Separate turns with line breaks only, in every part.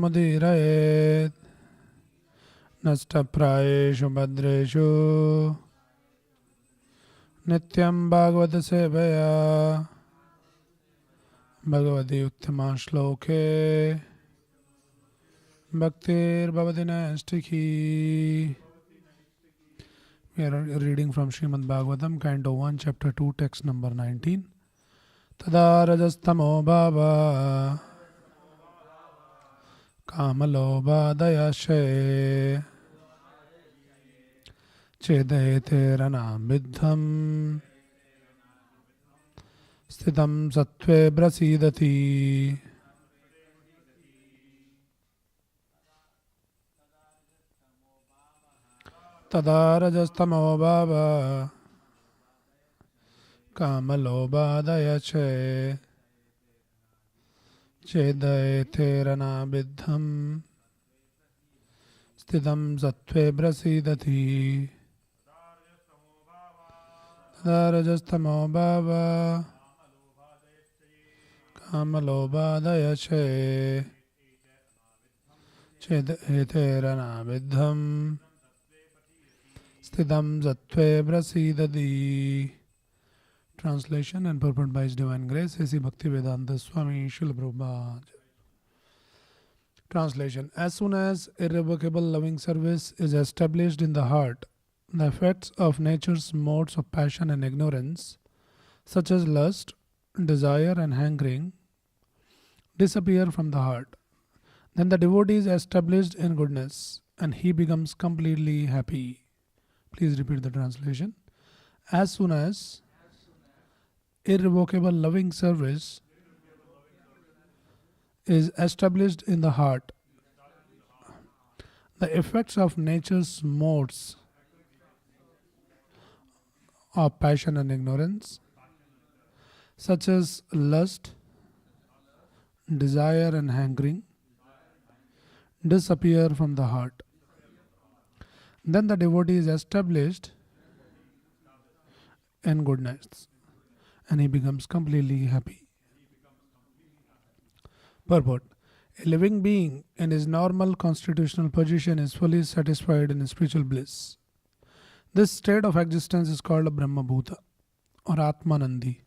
मुदीरयेत् नष्टप्रायेषु भद्रेषु नित्यं भागवत सेवया भगवती उत्तमा श्लोके भक्तिर्भवति नैष्टिकी. We are reading from Srimad Bhagavatam, Canto 1, Chapter 2, Text number 19. Tada rajastamo bhava kamalobha dayashe chedayate ranam vidham sthitam sattve prasidati. Tada rajastamo bhava kamalobha dayache chedayate ranabidham sthitam sattve prasidati. Tada rajastamo bhava kamalobha dayache chedayate ranabidham Sthitam Sattve Prasidati. Translation and purport by His Divine Grace, A.C. Bhaktivedanta Swami Srila Prabhupada. Translation. As soon as irrevocable loving service is established in the heart, the effects of nature's modes of passion and ignorance, such as lust, desire and hankering, disappear from the heart. Then the devotee is established in goodness and he becomes completely happy. Please repeat the translation. As soon as irrevocable loving service is established in the heart, the effects of nature's modes of passion and ignorance, such as lust, desire and hankering, disappear from the heart. Then the devotee is established in goodness and he becomes completely happy. Purport. A living being in his normal constitutional position is fully satisfied in spiritual bliss. This state of existence is called a Brahma Bhuta or Atmanandi,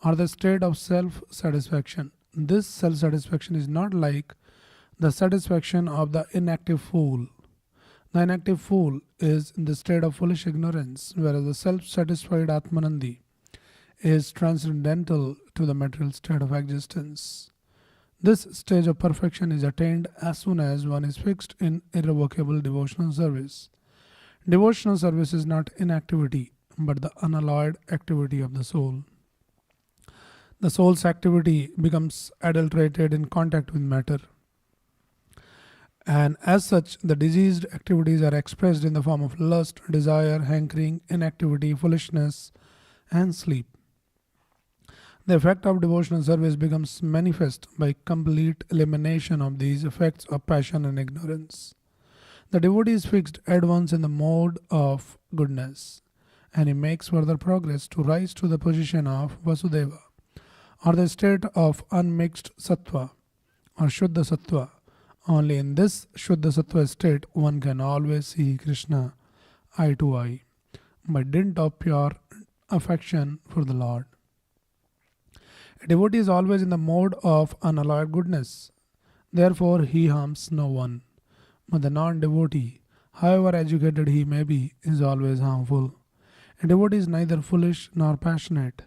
or the state of self-satisfaction. This self-satisfaction is not like the satisfaction of the inactive fool. The inactive fool is in the state of foolish ignorance, whereas the self-satisfied Atmanandi is transcendental to the material state of existence. This stage of perfection is attained as soon as one is fixed in irrevocable devotional service. Devotional service is not inactivity, but the unalloyed activity of the soul. The soul's activity becomes adulterated in contact with matter. And as such, the diseased activities are expressed in the form of lust, desire, hankering, inactivity, foolishness, and sleep. The effect of devotional service becomes manifest by complete elimination of these effects of passion and ignorance. The devotee is fixed at once in the mode of goodness, and he makes further progress to rise to the position of Vasudeva, or the state of unmixed sattva, or Shuddha sattva. Only in this Shuddha Sattva state one can always see Krishna eye to eye, by dint of pure affection for the Lord. A devotee is always in the mode of unalloyed goodness. Therefore he harms no one. But the non-devotee, however educated he may be, is always harmful. A devotee is neither foolish nor passionate.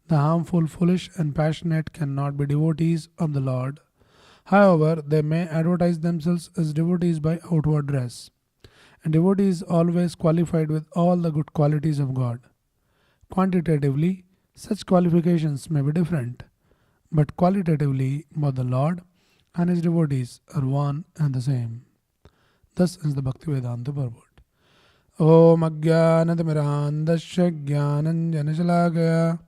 The harmful, foolish and passionate cannot be devotees of the Lord. However, they may advertise themselves as devotees by outward dress. A devotee is always qualified with all the good qualities of God. Quantitatively, such qualifications may be different, but qualitatively, both the Lord and His devotees are one and the same. Thus is the Bhaktivedanta purport. Om Ajnanatimirandasya Jnananjanashalakaya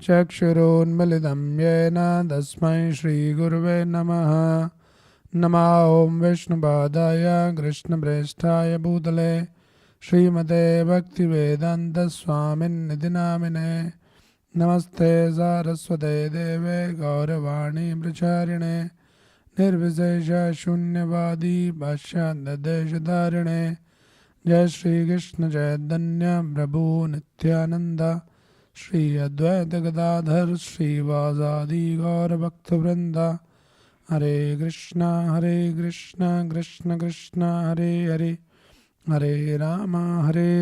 Chakshurunmilidam Yena Tasmai Shri Gurave Namaha. Nama Om Vishnubhadaya Krishna Prestaya Bhutale Srimate Bhaktivedanta Swamin Nidinamine. Namaste Saraswate Deve Gauravani Pracharine. Nirvisesha Shunyavadi Bhashya Jai Shri Krishna Chaitanya Prabhu Nityananda Shri Advaita Gadadhar Shri Vasadi Gaura Bhakta Vrinda Hare Krishna Krishna Krishna Hare Hare Hare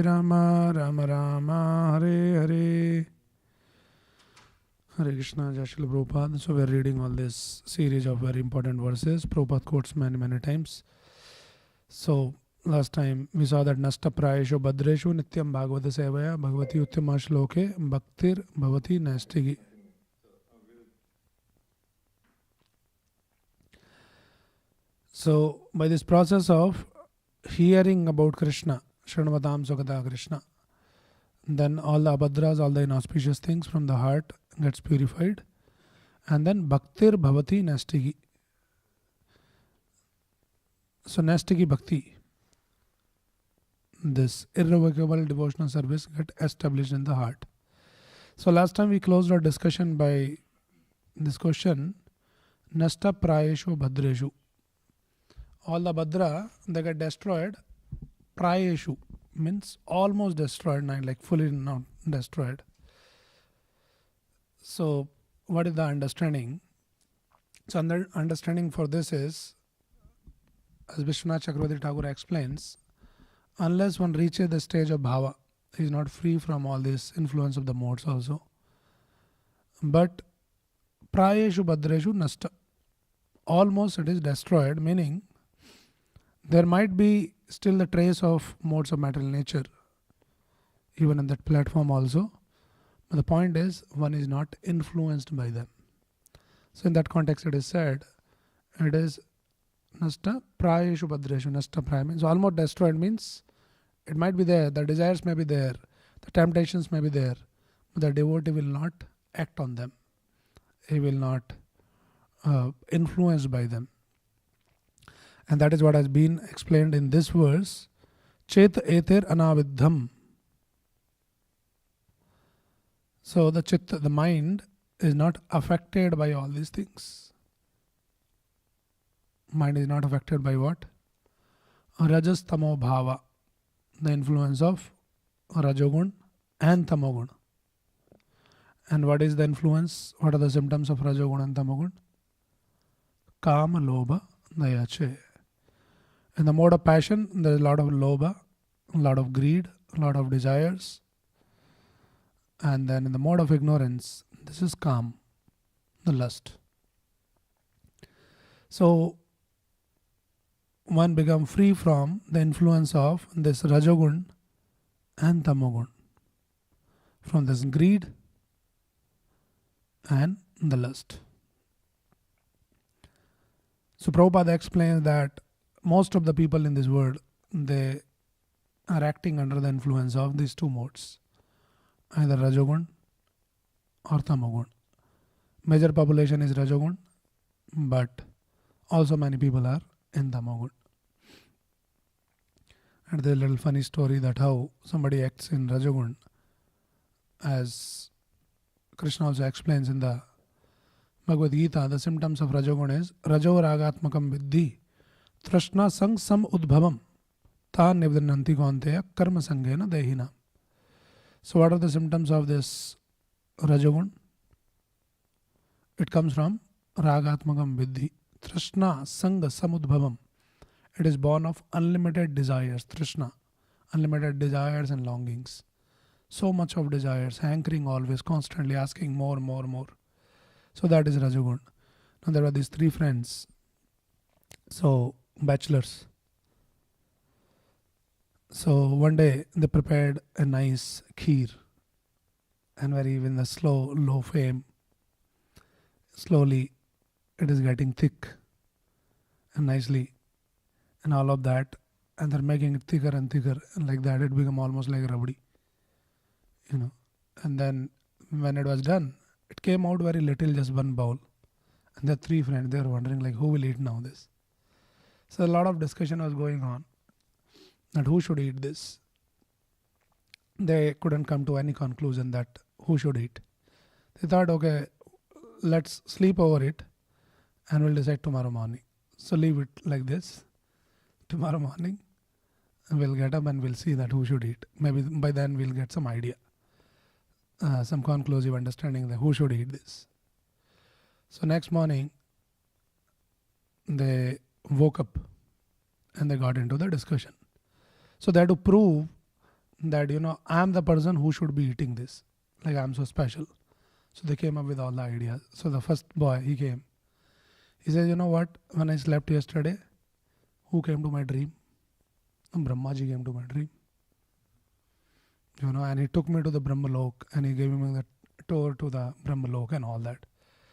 Rama Rama Rama Hare Hare. Hare Krishna, Jai Shri Prabhupada. So we are reading all this series of very important verses. Prabhupada quotes many times. So last time we saw that Nasta Prayeshu Badreshu Nityam Bhagavata Sevaya Bhagavati Uttama Shloke Bhaktir Bhavati Nastigi. So by this process of hearing about Krishna, Shranavatam Sukata Krishna, then all the abhadras, all the inauspicious things from the heart gets purified, and then Bhaktir Bhavati Nastigi. So Nastigi Bhakti, this irrevocable devotional service get established in the heart. So last time we closed our discussion by this question, Nasta Prayeshu Bhadreshu. All the Bhadra, they get destroyed. Prayeshu means almost destroyed, not like fully not destroyed. So what is the understanding? So understanding for this is, as Vishwanath Chakravarti Thakur explains, unless one reaches the stage of bhava, he is not free from all this influence of the modes also. But prayeshu bhadreshu nasta, almost it is destroyed, meaning there might be still the trace of modes of material nature, even in that platform also. But the point is, one is not influenced by them. So in that context it is said, it is nasta prayeshu bhadreshu. Nasta praya means almost destroyed, means it might be there, the desires may be there, the temptations may be there, but the devotee will not act on them. He will not influenced by them. And that is what has been explained in this verse. Chet eter anavidham. So the mind is not affected by all these things. Mind is not affected by what? Rajas tamo bhava, the influence of rajogun and tamogun. And what is the influence? What are the symptoms of rajogun and tamogun? Kama, lobha, dayache. In the mode of passion, there is a lot of lobha, a lot of greed, a lot of desires. And then in the mode of ignorance, this is kam, the lust. So one becomes free from the influence of this rajogun and tamogun, from this greed and the lust. So Prabhupada explains that most of the people in this world, they are acting under the influence of these two modes, either rajogun or tamogun. Major population is rajogun, but also many people are in tamogun. And there's a little funny story that how somebody acts in rajogun, as Krishna also explains in the Bhagavad Gita, the symptoms of rajogun is rajo ragatmakam viddhi trashna sang sam udbhavam ta nivdananti kaunteya karma sangena dehina. So what are the symptoms of this rajogun? It comes from ragatmakam viddhi trashna sang sam udbhavam. It is born of unlimited desires, trishna, unlimited desires and longings. So much of desires, hankering always, constantly asking more. So that is rajogun. Now there were these three friends, so bachelors. So one day they prepared a nice kheer, and very in the low flame, slowly it is getting thick and nicely, and all of that, and they're making it thicker and thicker, and like that it became almost like rabdi, and then when it was done, it came out very little, just one bowl, and the three friends, they were wondering like, who will eat now this? So a lot of discussion was going on that who should eat this. They couldn't come to any conclusion that who should eat. They thought, okay, let's sleep over it, and we'll decide tomorrow morning. So leave it like this. Tomorrow morning, we'll get up and we'll see that who should eat. Maybe by then we'll get some idea, some conclusive understanding that who should eat this. So next morning, they woke up and they got into the discussion. So they had to prove that, I'm the person who should be eating this. Like I'm so special. So they came up with all the ideas. So the first boy, he came. He says, you know what? When I slept yesterday, who came to my dream? Brahmaji came to my dream. And he took me to the Brahmalok and he gave me the tour to the Brahmalok and all that.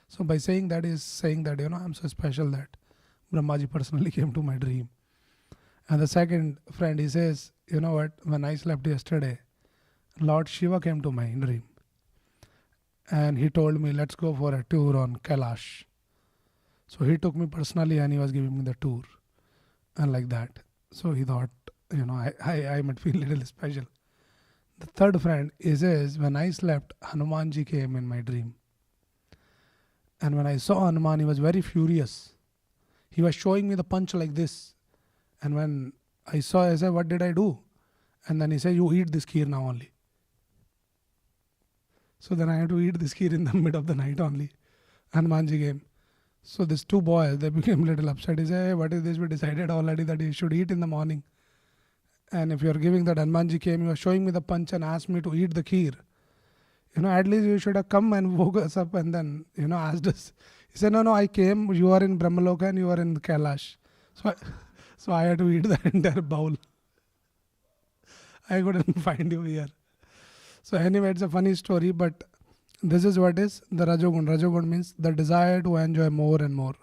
So by saying that, he's saying that, I'm so special that Brahmaji personally came to my dream. And the second friend, he says, you know what? When I slept yesterday, Lord Shiva came to my dream. And he told me, let's go for a tour on Kailash. So he took me personally and he was giving me the tour. And like that. So he thought, I might feel a little special. The third friend, he says, when I slept, Hanumanji came in my dream. And when I saw Hanuman, he was very furious. He was showing me the punch like this. And when I saw, I said, what did I do? And then he said, you eat this kheer now only. So then I had to eat this kheer in the mid of the night only. Hanumanji came. So these two boys, they became a little upset. He said, hey, what is this? We decided already that you should eat in the morning. And if you're giving that Hanumanji came, you are showing me the punch and asked me to eat the kheer. At least you should have come and woke us up and then, asked us. He said, no, I came. You are in Brahmaloka and you are in Kailash. So I had to eat the entire bowl. I couldn't find you here. So anyway, it's a funny story, but this is what is the Rajogun. Rajogun means the desire to enjoy more and more.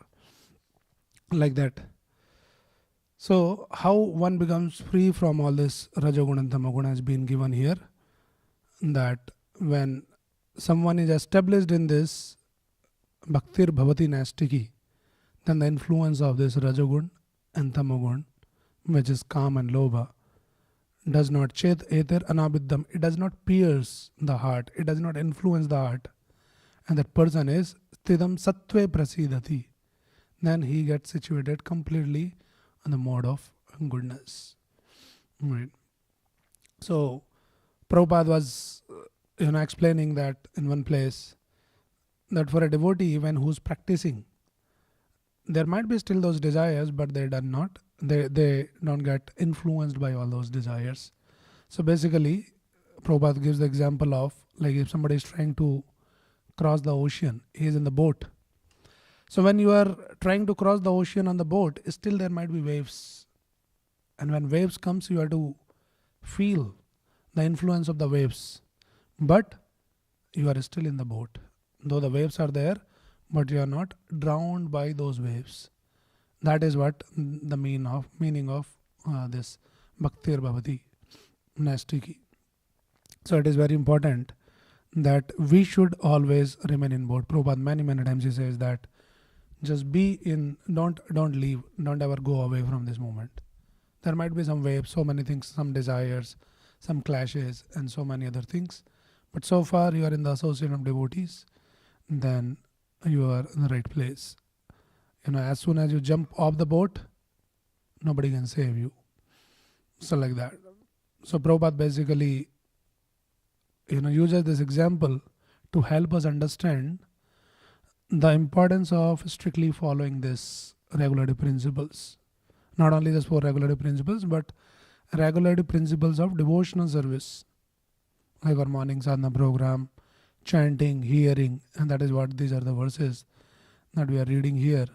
Like that. So how one becomes free from all this Rajogun and Tamagun has been given here. That when someone is established in this Bhaktir Bhavati Nastiki, then the influence of this Rajogun and Tamagun, which is Kam and Lobha, does not chet ether anabiddham. It does not pierce the heart. It does not influence the heart. And that person is stidam sattve prasidati. Then he gets situated completely on the mode of goodness. Right. So Prabhupada was explaining that in one place, that for a devotee even who's practicing, there might be still those desires, but they don't get influenced by all those desires. So basically, Prabhupada gives the example of, like, if somebody is trying to cross the ocean, he is in the boat. So when you are trying to cross the ocean on the boat, still there might be waves. And when waves comes, you have to feel the influence of the waves. But you are still in the boat. Though the waves are there, but you are not drowned by those waves. That is what the meaning of this Bhaktir Bhavati Nastiki. So it is very important that we should always remain in boat. Prabhupada many times he says that just be in, don't leave, don't ever go away from this moment. There might be some waves, so many things, some desires, some clashes and so many other things. But so far you are in the association of devotees, then you are in the right place. As soon as you jump off the boat, nobody can save you. So like that. So Prabhupada basically, uses this example to help us understand the importance of strictly following this regulatory principles. Not only just for regulatory principles, but regulatory principles of devotional service. Like our morning sadhana program, chanting, hearing, and that is what these are the verses that we are reading here.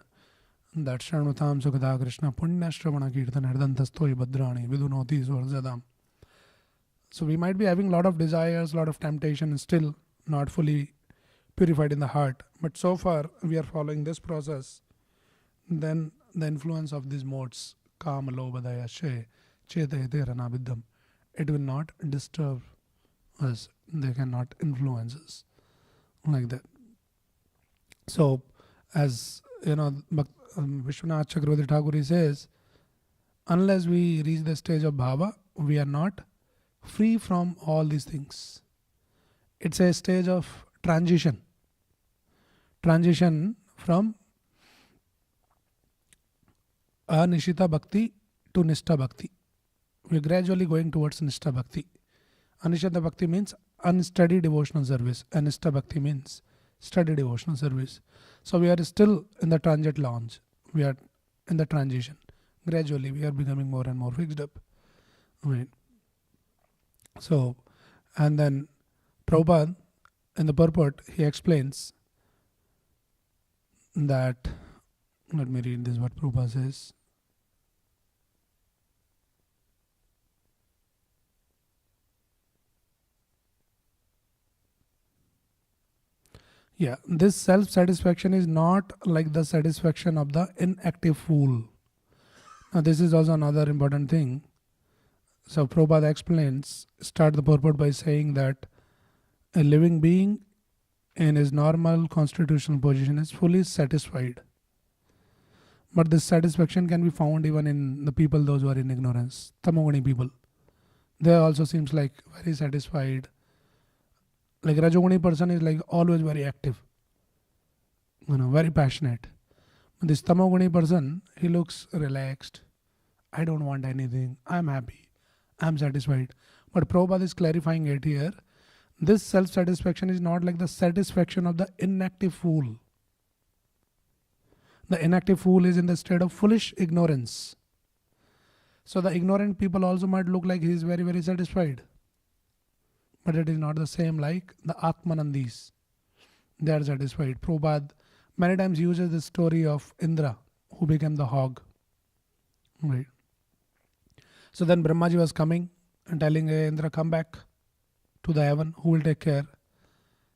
That Shranutam Sukada Krishna Punya Shravana Kirtan Ardantastoi Badrani Vidunoti Swarzadam. So we might be having a lot of desires, a lot of temptation, and still not fully purified in the heart. But so far we are following this process. Then the influence of these modes, Kama, Lobha, Daya, She, Cheta, Ranabidham, it will not disturb us. They cannot influence us. Like that. So, as Vishwanath Chakravarti Thakur says, unless we reach the stage of bhava, we are not free from all these things. It's a stage of transition from Anishita Bhakti to Nishta Bhakti. We are gradually going towards Nishta Bhakti. Anishita Bhakti means unsteady devotional service, and Nishta Bhakti means steady devotional service. So we are still in the transit launch. We are in the transition. Gradually, we are becoming more and more fixed up. Right. So, and then Prabhupada, in the purport, he explains that, let me read this what Prabhupada says. Yeah, this self-satisfaction is not like the satisfaction of the inactive fool. Now, this is also another important thing. So, Prabhupada explains, start the purport by saying that a living being in his normal constitutional position is fully satisfied. But this satisfaction can be found even in the people, those who are in ignorance, tamoguni people. They also seems like very satisfied. Like Rajoguni person is like always very active, very passionate. This Tamoguni person, he looks relaxed. I don't want anything. I'm happy. I'm satisfied. But Prabhupada is clarifying it here. This self-satisfaction is not like the satisfaction of the inactive fool. The inactive fool is in the state of foolish ignorance. So the ignorant people also might look like he is very, very satisfied. But it is not the same like the Atmanandis. They are satisfied. Prabhupada many times uses the story of Indra, who became the hog. Right. So then Brahmaji was coming and telling, hey, Indra, come back to the heaven. Who will take care?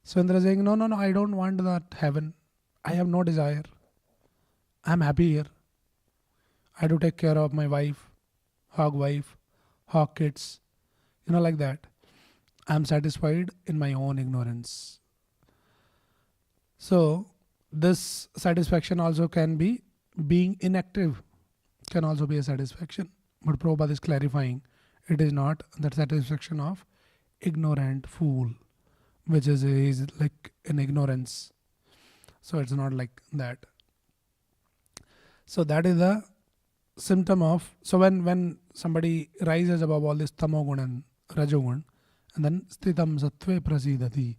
So Indra is saying, no, I don't want that heaven. I have no desire. I am happy here. I do take care of my wife, hog kids, like that. I am satisfied in my own ignorance. So this satisfaction also can be being inactive, can also be a satisfaction. But Prabhupada is clarifying, it is not the satisfaction of ignorant fool, which is like in ignorance. So it's not like that. So that is the symptom of, so when somebody rises above all this tamogun and rajogun, and then sthitam sattve prasidati,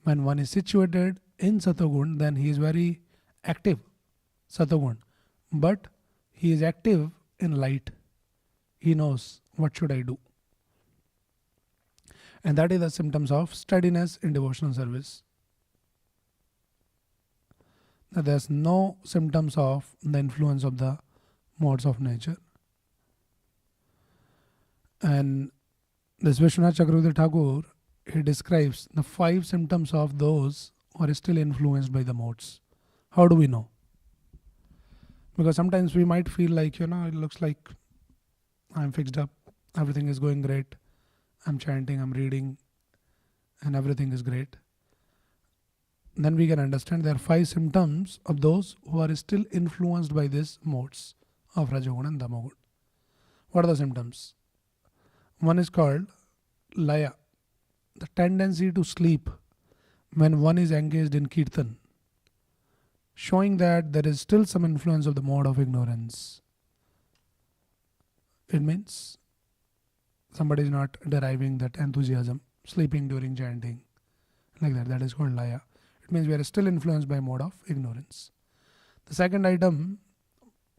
when one is situated in satogun, then he is very active, satogun, but he is active in light. He knows what should I do. And that is the symptoms of steadiness in devotional service. That there's no symptoms of the influence of the modes of nature. And this Vishwanath Chakravarti Thakur, he describes the 5 symptoms of those who are still influenced by the modes. How do we know? Because sometimes we might feel like, it looks like I'm fixed up, everything is going great, I'm chanting, I'm reading, and everything is great. Then we can understand there are 5 symptoms of those who are still influenced by these modes of Rajogun and Tamogun. What are the symptoms? One is called Laya, the tendency to sleep when one is engaged in Kirtan, showing that there is still some influence of the mode of ignorance. It means somebody is not deriving that enthusiasm, sleeping during chanting, like that. That is called Laya. It means we are still influenced by mode of ignorance. The second item,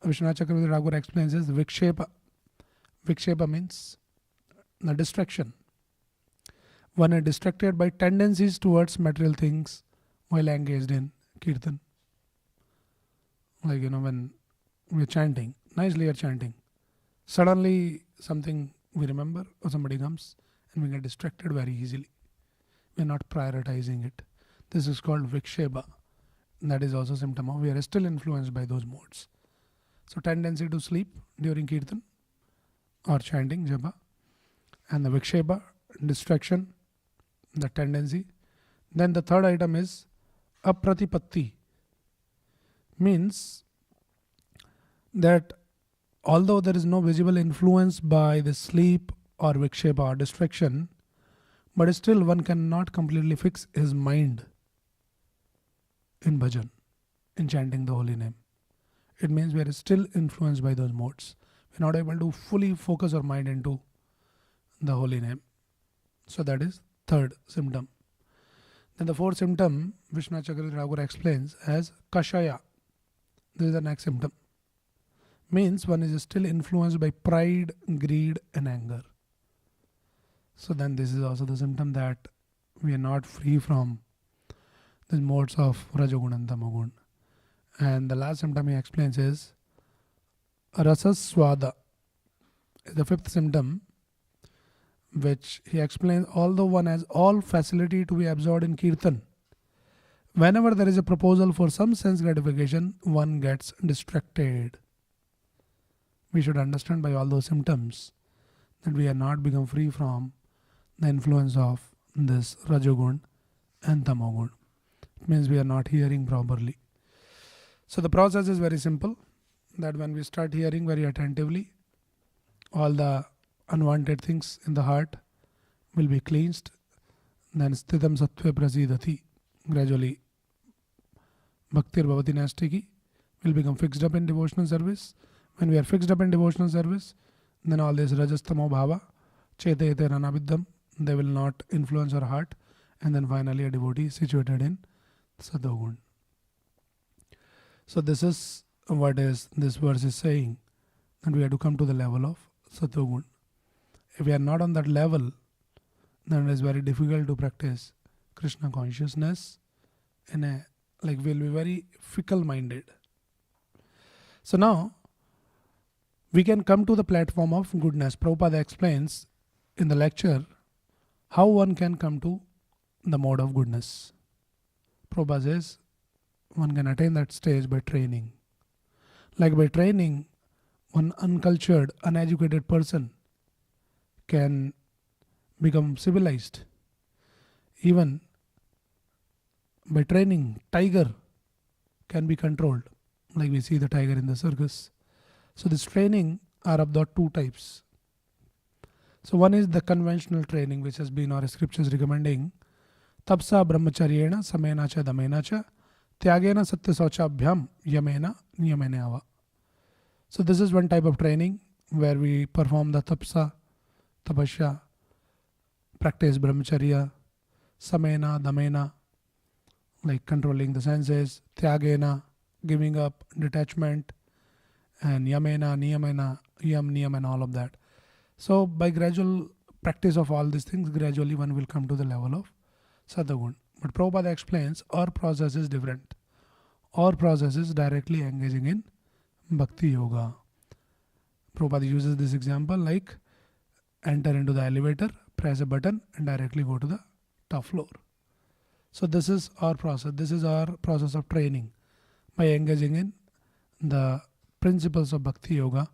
Vishwanath Chakravarti Thakur explains, is Vikshepa. Vikshepa means the distraction. One is distracted by tendencies towards material things while engaged in Kirtan. Like, when we are chanting, nicely we are chanting. Suddenly something we remember or somebody comes and we get distracted very easily. We are not prioritizing it. This is called Vikshepa. That is also a symptom of we are still influenced by those modes. So tendency to sleep during Kirtan or chanting, japa. And the Vikshepa, distraction, the tendency. Then the third item is Apratipatti. Means that although there is no visible influence by the sleep or Vikshepa or distraction, but still one cannot completely fix his mind in bhajan, in chanting the holy name. it means we are still influenced by those modes. We're not able to fully focus our mind into the holy name. So that is third symptom. Then the fourth symptom, Vishnu Chakravarti Thakur explains as Kashaya. This is the next symptom. Means one is still influenced by pride, greed and anger. So then this is also the symptom that we are not free from these modes of Rajogun and Tamogun. And the last symptom he explains is Rasaswada. The fifth symptom, which he explains, although one has all facility to be absorbed in Kirtan, whenever there is a proposal for some sense gratification, one gets distracted. We should understand by all those symptoms that we are not become free from the influence of this Rajogun and Tamogun. It means we are not hearing properly. So the process is very simple, that when we start hearing very attentively, all the unwanted things in the heart will be cleansed. Then sthitam sattve prasidati. Gradually, bhaktir bhavati nastiki will become fixed up in devotional service. When we are fixed up in devotional service, then all this rajastamo bhava, chetayate ranaviddham, they will not influence our heart. And then finally a devotee is situated in Sattvagun. So this is what is this verse is saying, that we have to come to the level of Sattvagun. If we are not on that level, then it is very difficult to practice Krishna consciousness in a, like we'll be very fickle minded. So now we can come to the platform of goodness. Prabhupada explains in the lecture how one can come to the mode of goodness. Prabhupada says one can attain that stage by training. Like by training, one uncultured, uneducated person can become civilized. Even by training, tiger can be controlled, like we see the tiger in the circus. So this training are of the two types. So one is the conventional training, which has been our scriptures recommending. Tapsa brahmacharyena samena cha damena cha tyagena satya sauchabhyam yamena niyamene ava. So this is one type of training where we perform the tapsa, tapasya, practice brahmacharya, samena, damena, like controlling the senses, tyagena, giving up, detachment, and yamena, niyamena, yam, niyam and all of that. So by gradual practice of all these things, gradually one will come to the level of Sattvagun. But Prabhupada explains our process is different. Our process is directly engaging in Bhakti Yoga. Prabhupada uses this example like enter into the elevator, press a button and directly go to the top floor. So this is our process. This is our process of training by engaging in the principles of Bhakti Yoga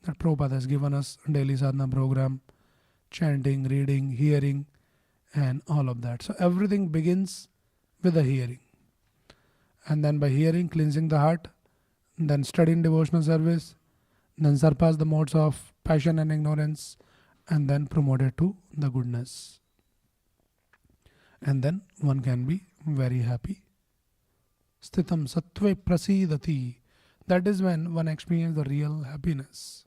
that Prabhupada has given us, daily sadhana program, chanting, reading, hearing and all of that. So everything begins with the hearing. And then by hearing, cleansing the heart, then studying devotional service, then surpass the modes of passion and ignorance, and then promoted to the goodness. And then one can be very happy. Sthitam sattve prasidati. That is when one experiences the real happiness.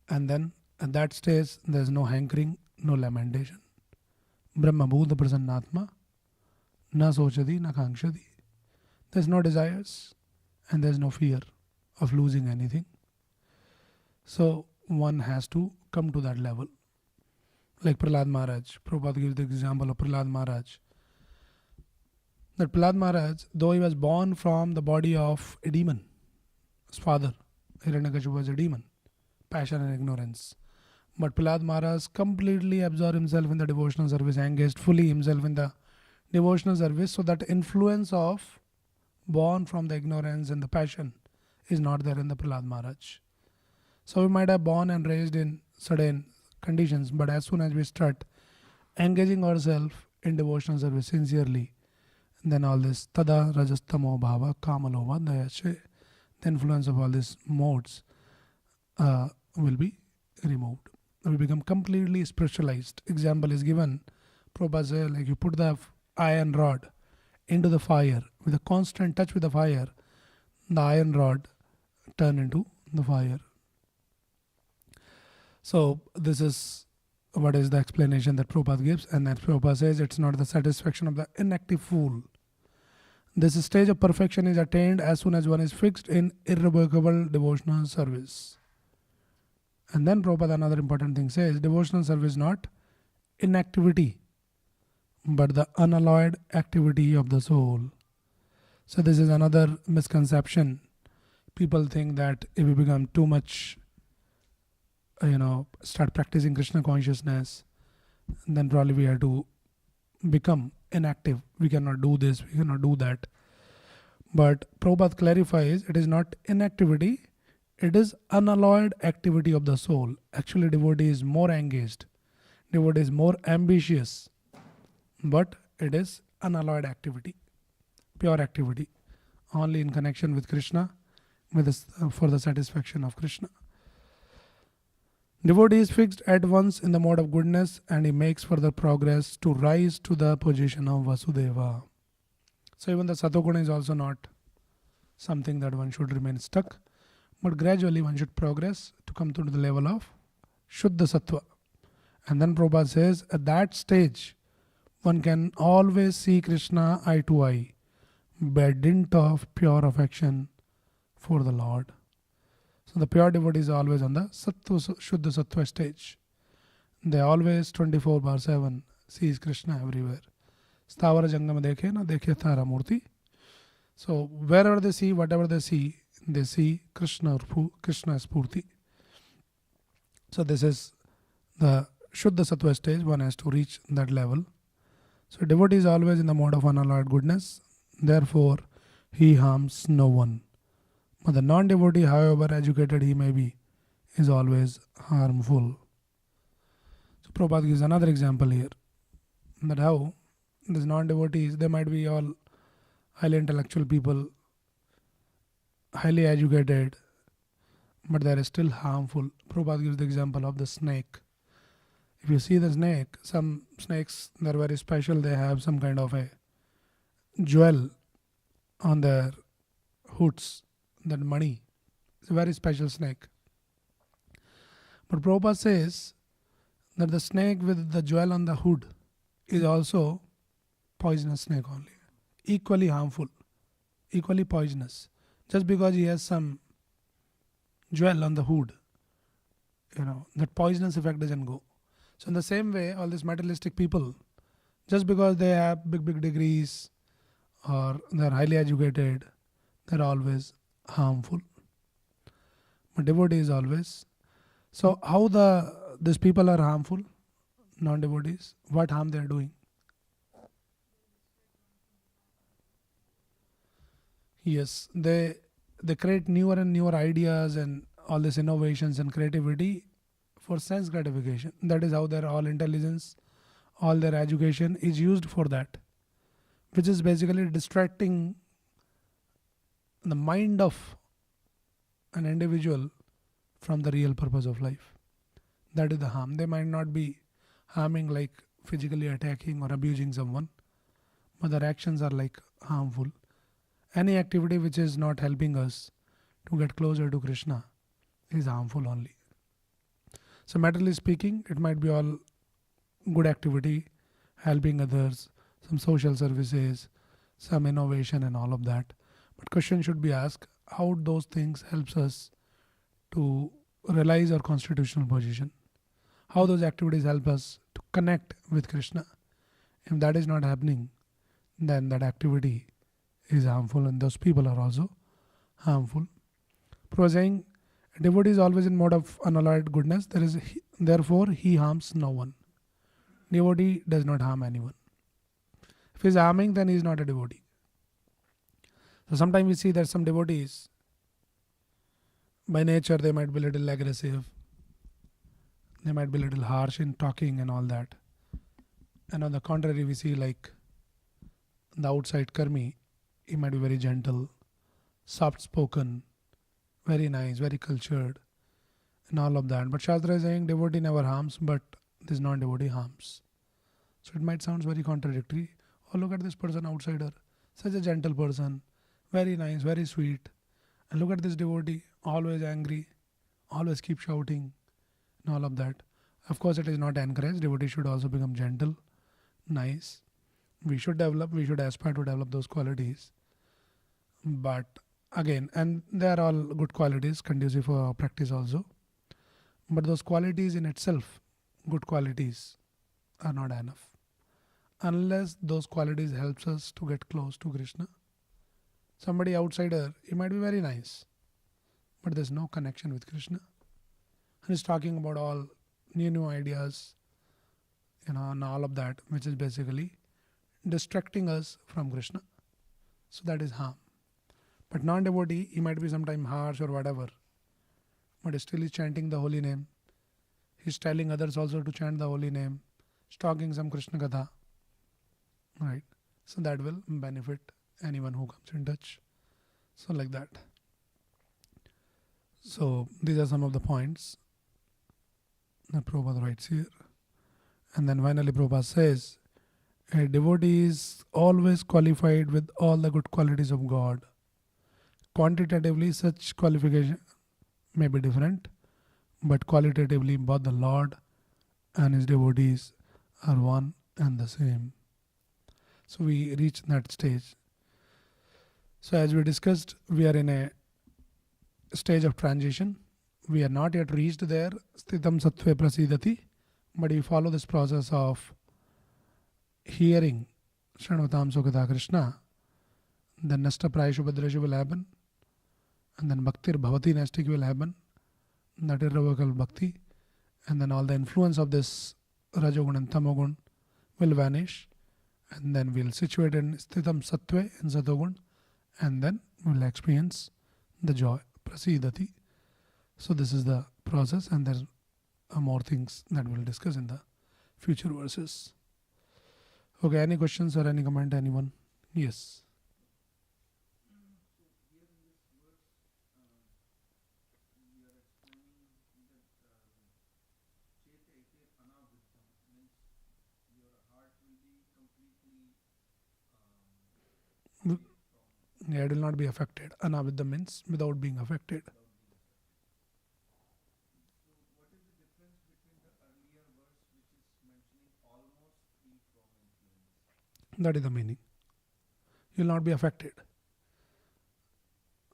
And then at that stage, there is no hankering, no lamentation. Brahma Bhuta Prasannatma, na sochadi, na kangshadi. There is no desires and there is no fear of losing anything. So one has to come to that level. Like Prahlad Maharaj, Prabhupada gives the example of Prahlad Maharaj. That Prahlad Maharaj, though he was born from the body of a demon, his father, Hiranyakashipu, was a demon, passion and ignorance. But Prahlad Maharaj completely absorbed himself in the devotional service, engaged fully himself in the devotional service, so that influence of born from the ignorance and the passion is not there in the Prahlad Maharaj. So we might have born and raised in certain conditions, but as soon as we start engaging ourselves in devotional service sincerely, then all this tada rajastamo bhava kamalova dayache, the influence of all these modes will be removed. We become completely spiritualized. Example is given. Prabhupada says, like you put the iron rod into the fire, with a constant touch with the fire, the iron rod turn into the fire. So this is what is the explanation that Prabhupada gives, and that Prabhupada says it's not the satisfaction of the inactive fool. This stage of perfection is attained as soon as one is fixed in irrevocable devotional service. And then Prabhupada, another important thing, says devotional service is not inactivity, but the unalloyed activity of the soul. So this is another misconception. People think that if we become too much, start practicing Krishna consciousness, then probably we have to become inactive. We cannot do this, we cannot do that. But Prabhupada clarifies it is not inactivity, it is unalloyed activity of the soul. Actually, devotee is more engaged, devotee is more ambitious, but it is unalloyed activity, pure activity, only in connection with Krishna, for the satisfaction of Krishna. Devotee is fixed at once in the mode of goodness, and he makes further progress to rise to the position of Vasudeva. So even the Satoguna is also not something that one should remain stuck, but gradually one should progress to come to the level of Shuddha Sattva. And then Prabhupada says, at that stage, one can always see Krishna eye to eye by dint of pure affection for the Lord. So the pure devotee is always on the Shuddha Sattva stage. They always 24/7 sees Krishna everywhere. Stavara Jangama dekhe na dekhe Tara Murti. So wherever they see, whatever they see Krishna Spurti. So this is the Shuddha Sattva stage. One has to reach that level. So devotee is always in the mode of unalloyed goodness. Therefore, he harms no one. But the non-devotee, however educated he may be, is always harmful. So Prabhupada gives another example here. That how these non-devotees, they might be all highly intellectual people, highly educated, but they are still harmful. Prabhupada gives the example of the snake. If you see the snake, some snakes, they are very special. They have some kind of a jewel on their hoods, that money. It's a very special snake. But Prabhupada says that the snake with the jewel on the hood is also poisonous snake only. Equally harmful, equally poisonous. Just because he has some jewel on the hood, that poisonous effect doesn't go. So in the same way, all these materialistic people, just because they have big degrees or they're highly educated, they're always harmful. But devotee is always. So how these people are harmful, non-devotees? What harm they are doing? Yes, they create newer and newer ideas and all these innovations and creativity for sense gratification. That is how their all intelligence, all their education is used for that, which is basically distracting the mind of an individual from the real purpose of life. That is the harm. They might not be harming like physically attacking or abusing someone, but their actions are like harmful. Any activity which is not helping us to get closer to Krishna is harmful only. So materially speaking, it might be all good activity, helping others, some social services, some innovation and all of that. But question should be asked, how those things helps us to realize our constitutional position? How those activities help us to connect with Krishna? If that is not happening, then that activity is harmful and those people are also harmful. Prabhupada saying, devotee is always in mode of unalloyed goodness. Therefore, he harms no one. Devotee does not harm anyone. If he is harming, then he is not a devotee. So sometimes we see that some devotees, by nature, they might be a little aggressive. They might be a little harsh in talking and all that. And on the contrary, we see like the outside karmi, he might be very gentle, soft-spoken, very nice, very cultured, and all of that. But Shastra is saying devotee never harms, but this non-devotee harms. So it might sound very contradictory. Oh, look at this person outsider. Such a gentle person, very nice, very sweet. And look at this devotee, always angry, always keep shouting, and all of that. Of course, it is not encouraged. Devotee should also become gentle, nice. We should aspire to develop those qualities. But again, and they are all good qualities, conducive for practice also. But those qualities in itself, good qualities, are not enough. Unless those qualities helps us to get close to Krishna. Somebody outsider, he might be very nice, but there's no connection with Krishna. And he's talking about all new ideas, and all of that, which is basically distracting us from Krishna. So that is harm. But non-devotee, he might be sometimes harsh or whatever, but still he's chanting the holy name. He's telling others also to chant the holy name. He's talking some Krishna Katha. Right? So that will benefit anyone who comes in touch. So like that. So these are some of the points that Prabhupada writes here. And then finally Prabhupada says, a devotee is always qualified with all the good qualities of God. Quantitatively, such qualification may be different, but qualitatively, both the Lord and His devotees are one and the same. So we reach that stage. So as we discussed, we are in a stage of transition. We are not yet reached there, sthitam sattve prasidati, but we follow this process of hearing Shranvatam Sukata Krishna, then Nasta Prayashu Bhadrashu will happen, and then Bhaktir Bhavati Nastik will happen, that irrevocable bhakti, and then all the influence of this Rajogun and Tamogun will vanish, and then we'll situate in Sthitam Sattve and Satogun, and then we'll experience the joy, Prasidati. So this is the process, and there are more things that we'll discuss in the future verses. Okay, any questions or any comment, anyone? Yes. Yeah, it will not be affected. Anavidya means without being affected. That is the meaning. You will not be affected.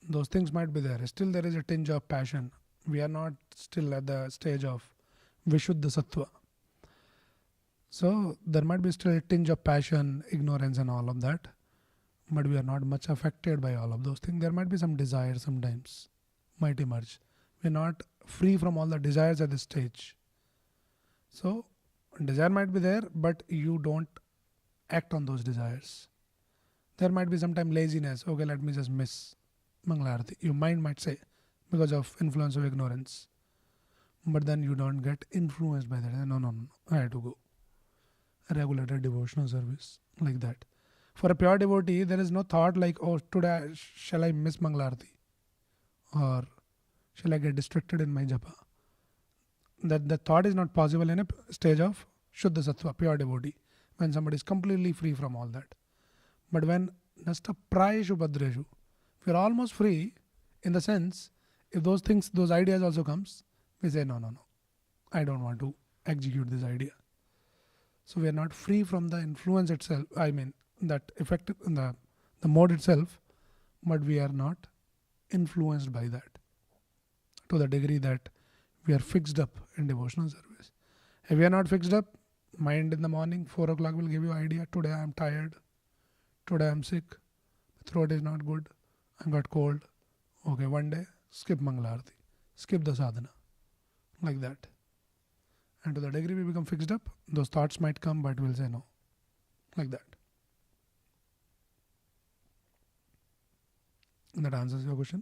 Those things might be there. Still there is a tinge of passion. We are not still at the stage of Vishuddha Sattva. So there might be still a tinge of passion, ignorance and all of that. But we are not much affected by all of those things. There might be some desire sometimes, might emerge. We are not free from all the desires at this stage. So desire might be there, but you don't act on those desires. There might be sometimes laziness. Okay, let me just miss Mangalarati. Your mind might say, because of influence of ignorance. But then you don't get influenced by that. No, I have to go. A regulated devotional service, like that. For a pure devotee, there is no thought like, oh, today shall I miss Mangalarati? Or shall I get distracted in my japa? That the thought is not possible in a stage of Shuddha Sattva, pure devotee, when somebody is completely free from all that. But when Nasta Prayeshu Bhadreshu, we are almost free in the sense, if those things, those ideas also comes, we say, no, I don't want to execute this idea. So we are not free from the influence itself, that effect, the mode itself, but we are not influenced by that to the degree that we are fixed up in devotional service. If we are not fixed up, mind in the morning, 4 o'clock will give you idea, today I am tired, today I am sick, my throat is not good, I got cold. Okay, one day, skip Mangalarati, skip the sadhana, like that. And to the degree we become fixed up, those thoughts might come, but we'll say no, like that. And that answers your question?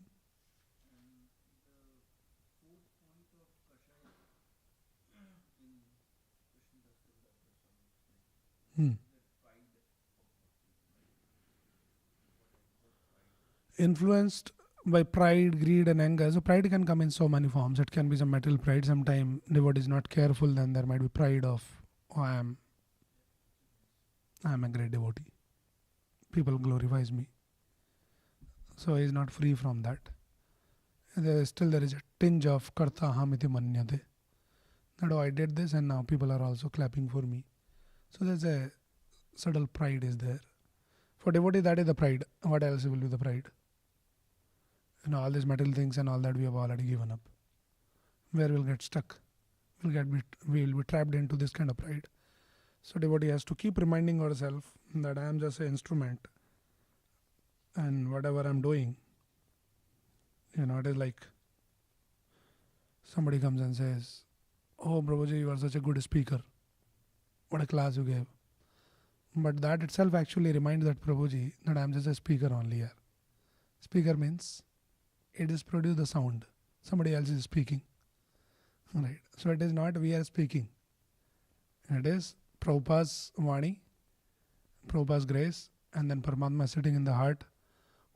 Influenced by pride, greed and anger. So pride can come in so many forms. It can be some material pride. Sometimes devotee is not careful, then there might be pride of, oh, I am a great devotee. people glorifies me. So he is not free from that. There is a tinge of karta hamiti manyate. That, oh, I did this and now people are also clapping for me. So there's a subtle pride is there. For devotee, that is the pride. What else will be the pride? All these material things and all that we have already given up. Where we'll get stuck. We'll be trapped into this kind of pride. So devotee has to keep reminding ourselves that I am just an instrument, and whatever I'm doing, it is like somebody comes and says, "Oh, Prabhuji, you are such a good speaker. What a class you gave." But that itself actually reminds that Prabhuji that I am just a speaker only here. Speaker means it is produce the sound. Somebody else is speaking. Right. So it is not we are speaking. It is Prabhupada's Vani, Prabhupada's grace, and then Paramatma sitting in the heart,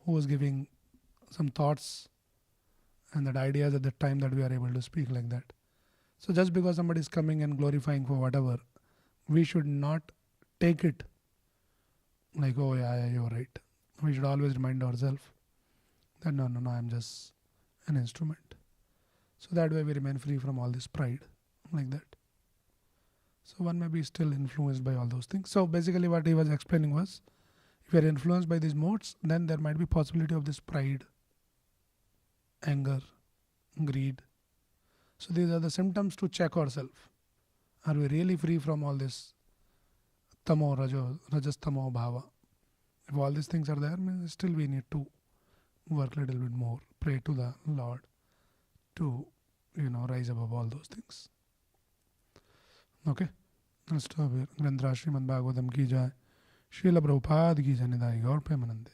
who was giving some thoughts and that ideas at the time that we are able to speak like that. So just because somebody is coming and glorifying for whatever, we should not take it like, oh yeah, you're right. We should always remind ourselves that no, I'm just an instrument. So that way we remain free from all this pride like that. So one may be still influenced by all those things. So basically what he was explaining was, if you are influenced by these modes, then there might be possibility of this pride, anger, greed. So these are the symptoms to check ourselves. Are we really free from all this tamo, rajas tamo bhava? If all these things are there, still we need to work a little bit more, pray to the Lord to, rise above all those things. Okay, let's stop here. Grandhra Srimad Bhagavatam ki jai. Srila Prabhupada ki jai. Nidai Gaur Premanande.